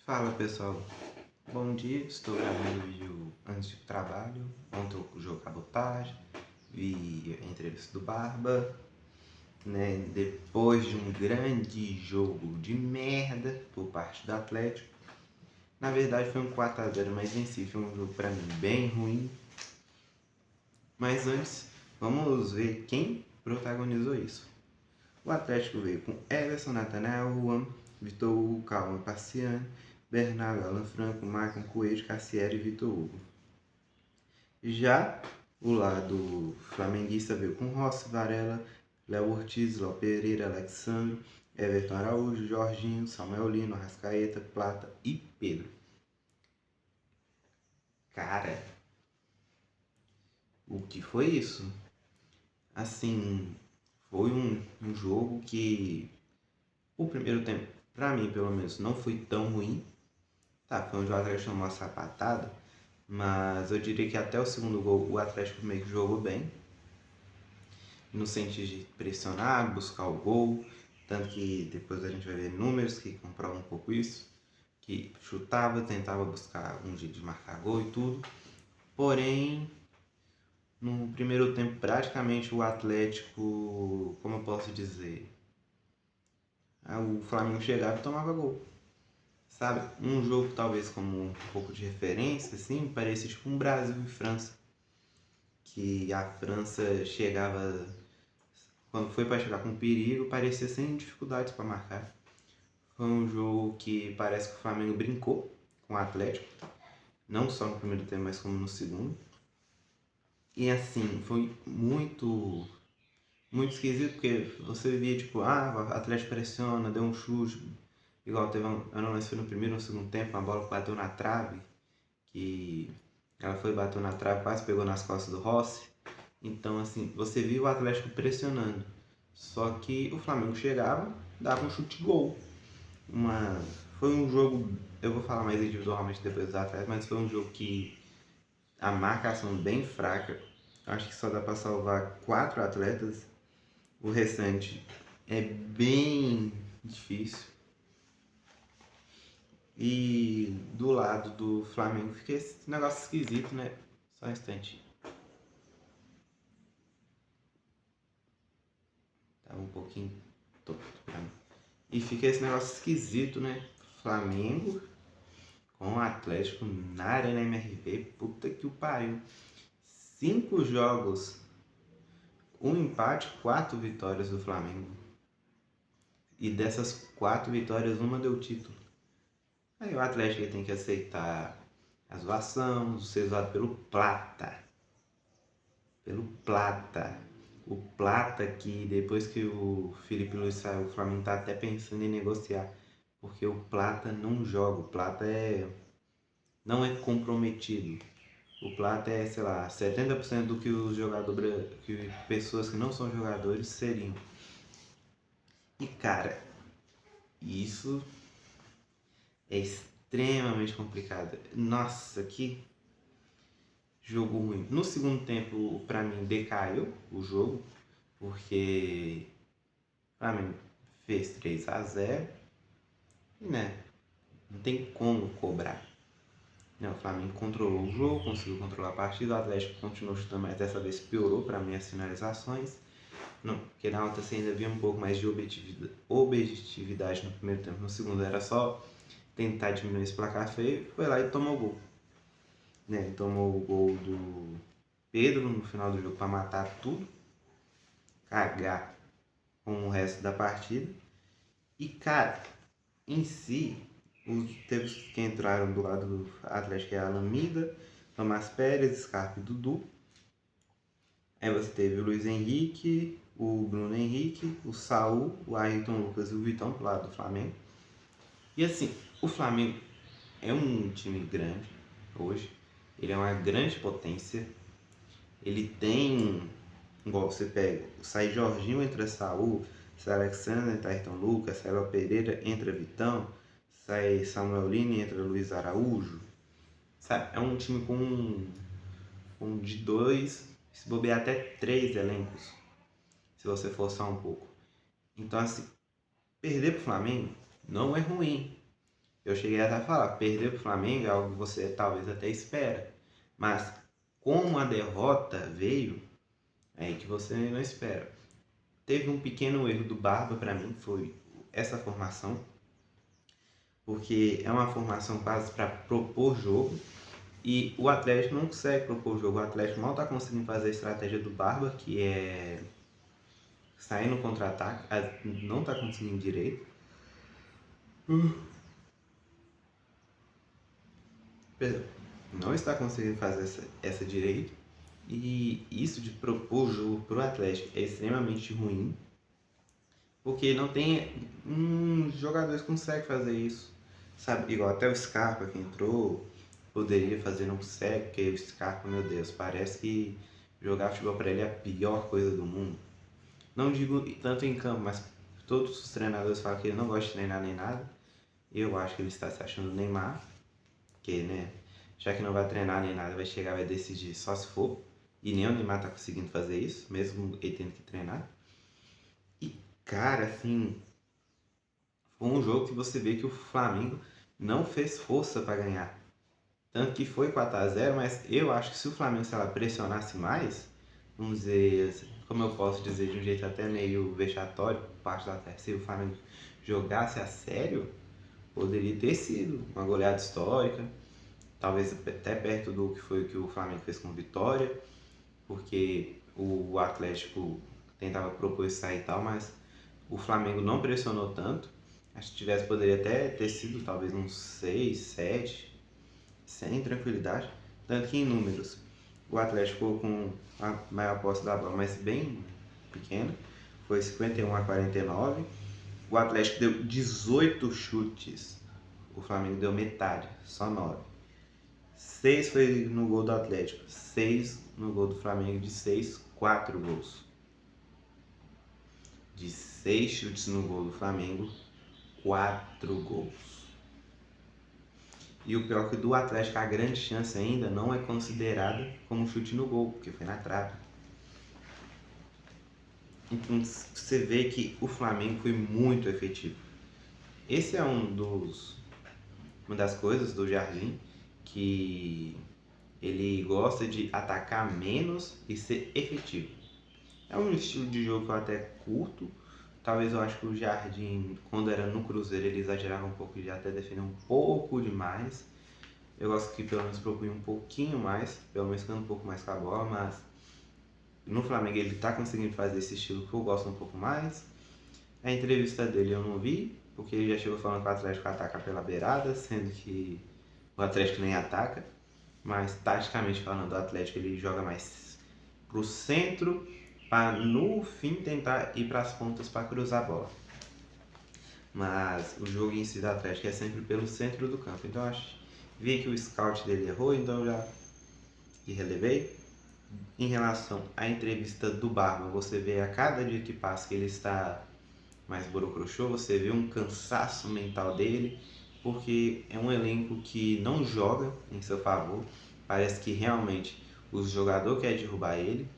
Fala pessoal, bom dia, estou gravando o vídeo antes do trabalho. Ontem eu joguei cabotagem, vi a entrevista do Barba, né? Depois de um grande jogo de merda por parte do Atlético. Na verdade foi um 4-0, mas em si foi um jogo pra mim bem ruim. Mas antes, vamos ver quem protagonizou isso. O Atlético veio com Everson, Natanael, Juan, Vitor Hugo, Calma, Pasciani, Bernardo, Alan Franco, Maicon, Coelho, Cassieri e Vitor Hugo. Já o lado flamenguista veio com Rossi, Varela, Léo Ortiz, Léo Pereira, Alexandre, Everton Araújo, Jorginho, Samuel Lino, Arrascaeta, Plata e Pedro. Cara, o que foi isso? Assim, foi um jogo que o primeiro tempo, pra mim pelo menos, não foi tão ruim. Tá, foi um jogo que o Atlético tomou uma sapatada, mas eu diria que até o segundo gol o Atlético meio que jogou bem, no sentido de pressionar, buscar o gol, tanto que depois a gente vai ver números que comprovam um pouco isso, que chutava, tentava buscar um jeito de marcar gol e tudo, porém no primeiro tempo praticamente o Atlético, como eu posso dizer, o Flamengo chegava e tomava gol. Sabe, um jogo talvez como um pouco de referência, assim, parecia tipo um Brasil e França. Que a França chegava, quando foi para chegar com perigo, parecia sem dificuldades para marcar. Foi um jogo que parece que o Flamengo brincou com o Atlético, não só no primeiro tempo, mas como no segundo. E assim, foi muito esquisito, porque você via tipo, o Atlético pressiona, deu um chute, igual teve eu não lembro se foi no primeiro ou no segundo tempo, uma bola que bateu na trave, que ela foi bateu na trave, quase pegou nas costas do Rossi. Então, assim, você viu o Atlético pressionando. Só que o Flamengo chegava, dava um chute gol. Foi um jogo, eu vou falar mais individualmente depois dos atletas, mas foi um jogo que a marcação bem fraca. Acho que só dá para salvar 4 atletas. O restante é bem difícil. E do lado do Flamengo fica esse negócio esquisito, né? Só um instante. Tava um pouquinho torto pra mim. E fica esse negócio esquisito, né? Flamengo com o Atlético na Arena MRV. Puta que o pariu. 5 jogos, um empate, 4 vitórias do Flamengo. E dessas 4 vitórias, uma deu título. Aí o Atlético tem que aceitar a zoação, ser zoado pelo Plata. Pelo Plata. O Plata que depois que o Felipe Luiz saiu, o Flamengo tá até pensando em negociar. Porque o Plata não joga, o Plata não é comprometido. O Plata é, sei lá, 70% do que os jogadores, que pessoas que não são jogadores seriam. E cara, isso é extremamente complicado. Nossa, que jogo ruim. No segundo tempo, pra mim, decaiu o jogo, porque o Flamengo fez 3-0 e, né, não tem como cobrar. Não, o Flamengo controlou o jogo, conseguiu controlar a partida, o Atlético continuou chutando, mas dessa vez piorou para mim as finalizações. Não, porque na outra você ainda via um pouco mais de objetividade no primeiro tempo, no segundo era só tentar diminuir esse placar feio, foi lá e tomou o gol. Né? Tomou o gol do Pedro no final do jogo para matar tudo, cagar com o resto da partida. E cara, em si, teve que entraram do lado do Atlético é a Alameda, Tomás Pérez, Scarpa e Dudu. Aí você teve o Luiz Henrique, o Bruno Henrique, o Saul, o Ayrton Lucas e o Vitão do lado do Flamengo. E assim, o Flamengo é um time grande hoje, ele é uma grande potência, ele tem, igual você pega, sai Jorginho, entra Saul, sai Alexandre, entra Ayrton Lucas, sai Léo Pereira, entra Vitão, sai Samuel Lino, entra Luiz Araújo, sabe? É um time com de 2, se bobear até 3 elencos, se você forçar um pouco. Então, assim, perder pro Flamengo não é ruim. Eu cheguei até a falar, perder pro Flamengo é algo que você talvez até espera. Mas como a derrota veio, é aí que você não espera. Teve um pequeno erro do Barba para mim, foi essa formação. Porque é uma formação quase para propor jogo. E o Atlético não consegue propor o jogo. O Atlético mal está conseguindo fazer a estratégia do Barba, que é sair no contra-ataque. Não está conseguindo direito. Perdão. Não está conseguindo fazer essa direito. E isso de propor o jogo para o Atlético é extremamente ruim. Porque não tem. Jogadores que conseguem fazer isso. Sabe? Igual até o Scarpa que entrou. Poderia fazer, não consegue. Porque o Scarpa, meu Deus, parece que jogar futebol para ele é a pior coisa do mundo. Não digo tanto em campo, mas todos os treinadores falam que ele não gosta de treinar nem nada. Eu acho que ele está se achando Neymar. Que, né? Já que não vai treinar nem nada, vai chegar, vai decidir só se for. E nem o Neymar tá conseguindo fazer isso, mesmo ele tendo que treinar. E, cara, assim, foi um jogo que você vê que o Flamengo não fez força para ganhar. Tanto que foi 4-0, mas eu acho que se o Flamengo, sei lá, pressionasse mais, vamos dizer, como eu posso dizer de um jeito até meio vexatório, por parte do Atlético, se o Flamengo jogasse a sério, poderia ter sido uma goleada histórica, talvez até perto do que foi o que o Flamengo fez com o Vitória, porque o Atlético tentava propor isso aí e tal, mas o Flamengo não pressionou tanto. Acho que tivesse, poderia até ter sido talvez uns 6, 7, sem tranquilidade. Tanto que em números, o Atlético ficou com a maior posse da bola, mas bem pequena. Foi 51-49. O Atlético deu 18 chutes. O Flamengo deu metade, só 9. 6 foi no gol do Atlético, 6 no gol do Flamengo. De 6, 4 gols. De 6 chutes no gol do Flamengo, 4 gols. E o pior é que do Atlético, a grande chance ainda não é considerada como chute no gol, porque foi na trave. Então você vê que o Flamengo foi muito efetivo. Esse é uma das coisas do Jardim, que ele gosta de atacar menos e ser efetivo. É um estilo de jogo que eu até curto. Talvez eu acho que o Jardim, quando era no Cruzeiro, ele exagerava um pouco de até defender um pouco demais. Eu gosto que pelo menos propunha um pouquinho mais, pelo menos ficando um pouco mais com a bola, mas no Flamengo ele tá conseguindo fazer esse estilo que eu gosto um pouco mais. A entrevista dele eu não vi, porque ele já chegou falando que o Atlético ataca pela beirada, sendo que o Atlético nem ataca. Mas taticamente falando, o Atlético ele joga mais pro centro, para no fim tentar ir para as pontas para cruzar a bola. Mas o jogo em si do Atlético é sempre pelo centro do campo. Então eu vi que o scout dele errou, então eu já relevei. Em relação à entrevista do Barba, você vê a cada dia que passa que ele está mais borocochô, você vê um cansaço mental dele, porque é um elenco que não joga em seu favor. Parece que realmente os jogadores querem derrubar ele,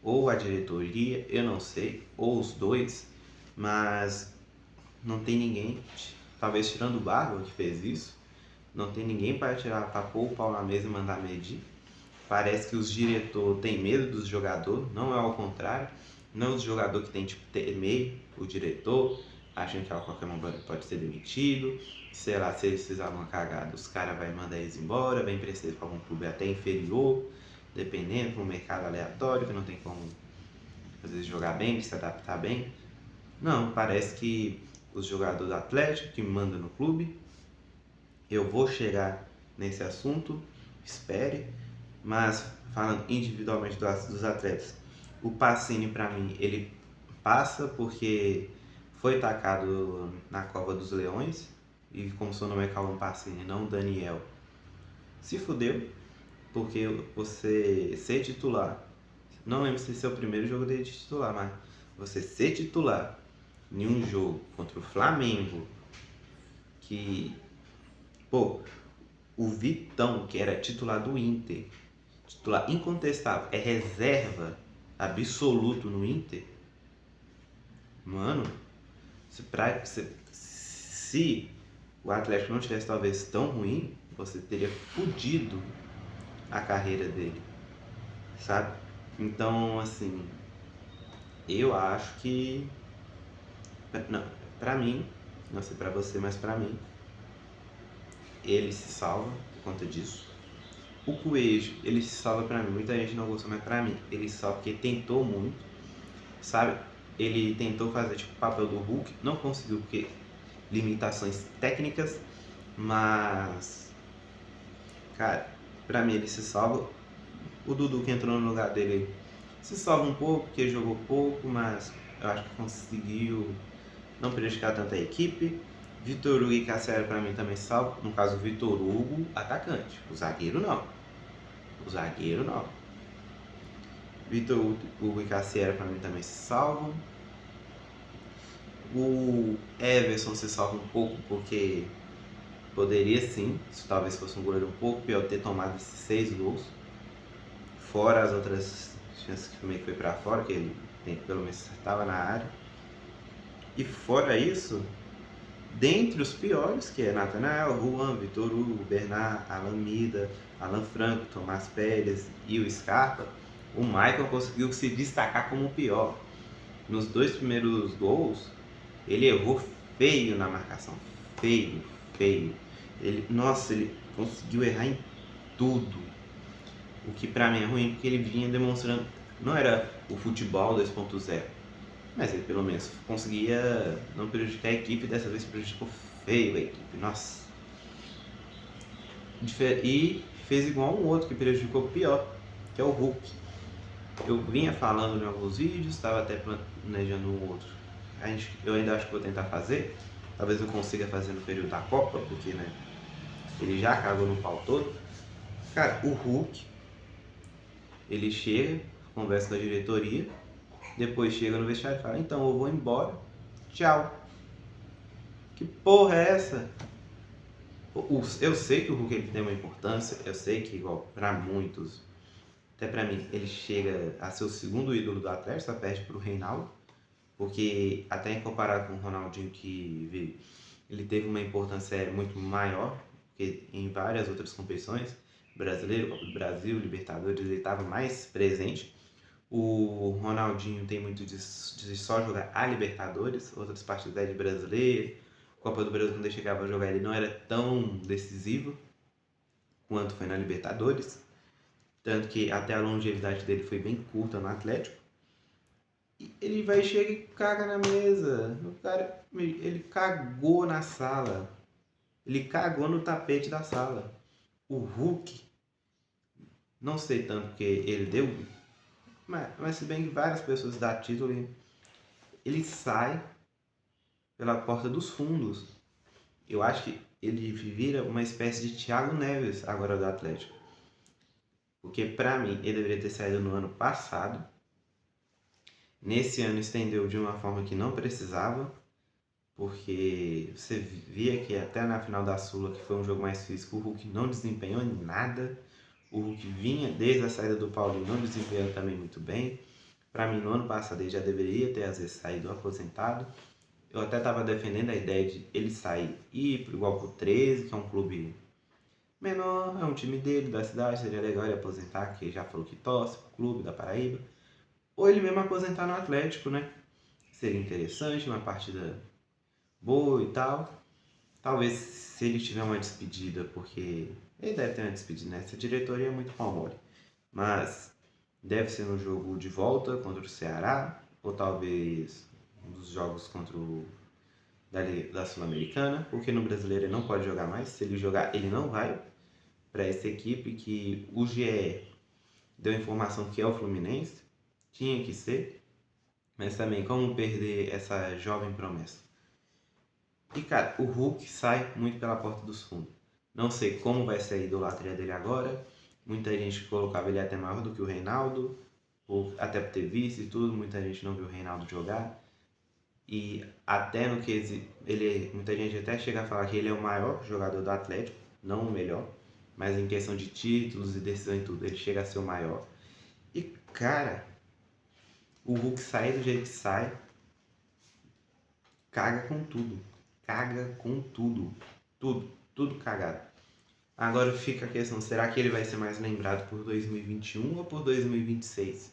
ou a diretoria, eu não sei, ou os dois, mas não tem ninguém, talvez tirando o Barba que fez isso, não tem ninguém para pôr o pau na mesa e mandar medir. Parece que os diretores têm medo dos jogadores, não é ao contrário. Não os jogadores que tem tipo temer o diretor, acham que a qualquer momento pode ser demitido. Sei lá, se eles fizerem uma cagada, os caras vão mandar eles embora, vai emprestar para algum clube até inferior, dependendo, para um mercado aleatório, que não tem como às vezes jogar bem, se adaptar bem. Não, parece que os jogadores do Atlético que mandam no clube. Eu vou chegar nesse assunto, espere. Mas falando individualmente dos atletas, o Pacini para mim ele passa porque foi tacado na cova dos leões, e como seu nome é Calvin Pacini, não Daniel, se fudeu, porque você ser titular, não lembro se esse é o primeiro jogo dele de titular, mas você ser titular em um jogo contra o Flamengo, que, pô, o Vitão, que era titular do Inter, titular incontestável, é reserva absoluto no Inter, mano, se o Atlético não tivesse talvez tão ruim, você teria fudido a carreira dele, sabe? Então, assim, eu acho que, não, pra mim, não sei pra você, mas pra mim, ele se salva por conta disso. O Coelho, ele se salva pra mim, muita gente não gostou, mas pra mim, ele se salva porque tentou muito, sabe? Ele tentou fazer tipo o papel do Hulk, não conseguiu porque limitações técnicas, mas, cara, pra mim ele se salva. O Dudu que entrou no lugar dele se salva um pouco, porque jogou pouco, mas eu acho que conseguiu não prejudicar tanto a equipe. Vitor Hugo e Cassiero pra mim também salvam. No caso, o Vitor Hugo, atacante. O zagueiro não. O zagueiro não. Vitor Hugo e Cassiero pra mim também se salvam. O Everson se salva um pouco porque poderia sim, se talvez fosse um goleiro um pouco pior, ter tomado esses 6 gols. Fora as outras chances que meio que foi pra fora, que ele pelo menos estava na área. E fora isso, dentre os piores, que é Natanael, Juan, Vitor Hugo, Bernard, Alan Mida, Alan Franco, Tomás Pérez e o Scarpa, o Michael conseguiu se destacar como o pior. Nos 2 primeiros gols, ele errou feio na marcação. Feio, feio. Ele conseguiu errar em tudo. O que pra mim é ruim, porque ele vinha demonstrando... Não era o futebol 2.0, mas ele pelo menos conseguia não prejudicar a equipe, e dessa vez prejudicou feio a equipe. Nossa. E fez igual um outro que prejudicou pior, que é o Hulk. Eu vinha falando em alguns vídeos, estava até planejando um outro. Eu ainda acho que vou tentar fazer. Talvez eu consiga fazer no período da Copa, porque né, ele já cagou no pau todo. Cara, o Hulk, ele chega, conversa com a diretoria, depois chega no vestiário e fala, então eu vou embora, tchau. Que porra é essa? Eu sei que o Hulk ele tem uma importância, eu sei que igual pra muitos, até pra mim, ele chega a ser o segundo ídolo do Atlético, só perde pro Reinaldo, porque até em comparado com o Ronaldinho que ele teve uma importância muito maior, porque em várias outras competições, brasileiro, Copa do Brasil, Libertadores, ele estava mais presente. O Ronaldinho tem muito de só jogar a Libertadores, outras partidas de brasileiro, Copa do Brasil quando ele chegava a jogar ele não era tão decisivo quanto foi na Libertadores, tanto que até a longevidade dele foi bem curta no Atlético. E ele vai, chega e caga na mesa. O cara, ele cagou na sala. Ele cagou no tapete da sala. O Hulk, não sei tanto porque ele deu, mas se bem que várias pessoas dão título, ele sai pela porta dos fundos. Eu acho que ele vira uma espécie de Thiago Neves agora do Atlético. Porque pra mim ele deveria ter saído no ano passado. Nesse ano estendeu de uma forma que não precisava, porque você via que até na final da Sula, que foi um jogo mais físico, o Hulk não desempenhou nada. O Hulk vinha desde a saída do Paulinho, não desempenhou também muito bem. Para mim, no ano passado, ele já deveria ter às vezes saído aposentado. Eu até estava defendendo a ideia de ele sair e ir igual pro 13, que é um clube menor, é um time dele, da cidade, seria legal ele aposentar, que já falou que torce pro clube da Paraíba. Ou ele mesmo aposentar no Atlético, né? Seria interessante, uma partida boa e tal. Talvez se ele tiver uma despedida, porque ele deve ter uma despedida, né? Essa diretoria é muito pau mole. Mas deve ser no jogo de volta contra o Ceará, ou talvez um dos jogos contra o da Sul-Americana, porque no brasileiro ele não pode jogar mais. Se ele jogar, ele não vai para essa equipe que o GE deu informação que é o Fluminense. Tinha que ser, mas também como perder essa jovem promessa. E cara, o Hulk sai muito pela porta dos fundos. Não sei como vai ser a idolatria dele agora. Muita gente colocava ele até maior do que o Reinaldo, ou até por ter visto e tudo. Muita gente não viu o Reinaldo jogar. E até no que muita gente até chega a falar que ele é o maior jogador do Atlético, não o melhor, mas em questão de títulos e decisão e tudo, ele chega a ser o maior. E cara, o Hulk sai do jeito que sai, caga com tudo. Caga com tudo. tudo cagado. Agora fica a questão, será que ele vai ser mais lembrado por 2021 ou por 2026?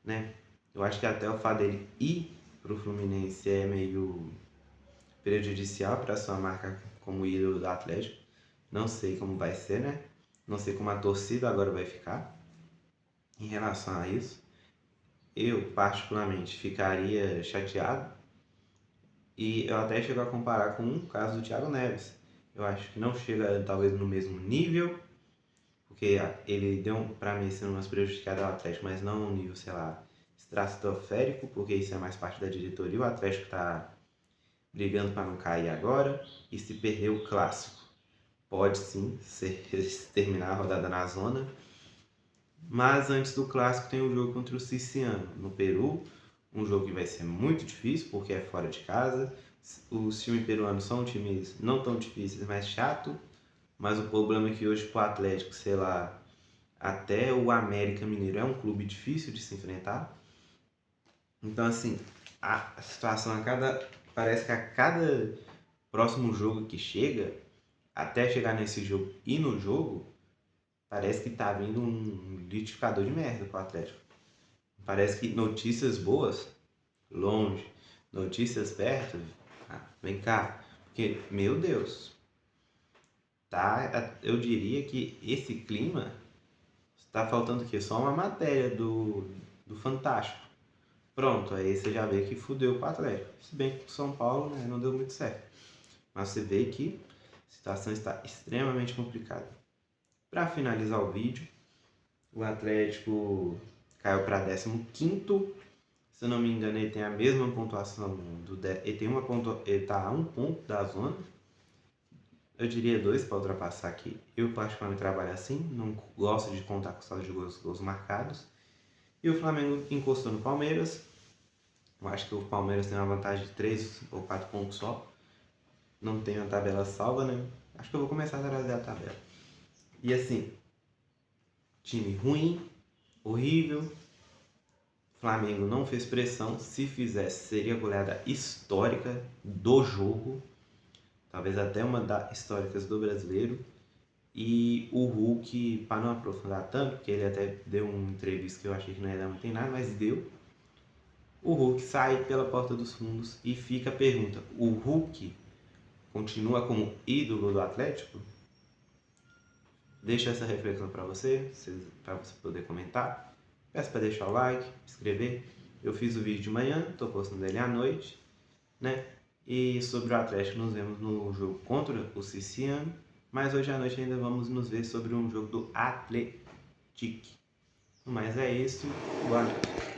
Né? Eu acho que até o fato dele ir pro Fluminense é meio prejudicial para sua marca como ídolo do Atlético. Não sei como vai ser, né? Não sei como a torcida agora vai ficar em relação a isso. Eu, particularmente, ficaria chateado e eu até chego a comparar com o caso do Thiago Neves. Eu acho que não chega, talvez, no mesmo nível, porque ele deu, para mim, sendo umas prejudicadas ao Atlético, mas não um nível, sei lá, estratosférico, porque isso é mais parte da diretoria. O Atlético está brigando para não cair agora, e se perder o clássico, pode sim terminar a rodada na zona. Mas antes do clássico tem o jogo contra o Ciciano, no Peru, um jogo que vai ser muito difícil, porque é fora de casa. Os times peruanos são times não tão difíceis, mas chato. Mas o problema é que hoje pro Atlético, sei lá, até o América Mineiro é um clube difícil de se enfrentar. Então assim, a situação parece que a cada próximo jogo que chega, até chegar nesse jogo e no jogo, parece que tá vindo um liquidificador de merda pro Atlético. Parece que notícias boas, longe. Notícias perto, vem cá. Porque, meu Deus, tá, eu diria que esse clima está faltando o quê? Só uma matéria do Fantástico. Pronto, aí você já vê que fudeu o Atlético. Se bem que o São Paulo, né, não deu muito certo. Mas você vê que a situação está extremamente complicada. Para finalizar o vídeo, o Atlético caiu para 15º. Se eu não me engano, ele tem a mesma pontuação ele está a 1 ponto da zona. Eu diria 2 para ultrapassar aqui. Eu particularmente trabalho assim, não gosto de contar com saldo de gols marcados. E o Flamengo encostou no Palmeiras. Eu acho que o Palmeiras tem uma vantagem de 3 ou 4 pontos só. Não tem a tabela salva, né? Acho que eu vou começar a trazer a tabela. E assim, time ruim, horrível. Flamengo não fez pressão. Se fizesse, seria a goleada histórica do jogo. Talvez até uma das históricas do brasileiro. E o Hulk, para não aprofundar tanto, porque ele até deu uma entrevista que eu achei que não ia dar muito em nada, mas deu. O Hulk sai pela porta dos fundos e fica a pergunta: o Hulk continua como ídolo do Atlético? Deixa essa reflexão para você poder comentar. Peço para deixar o like, inscrever. Eu fiz o vídeo de manhã, estou postando ele à noite, né? E sobre o Atlético nos vemos no jogo contra o Ciciano, mas hoje à noite ainda vamos nos ver sobre um jogo do Atlético. Mas é isso, boa noite.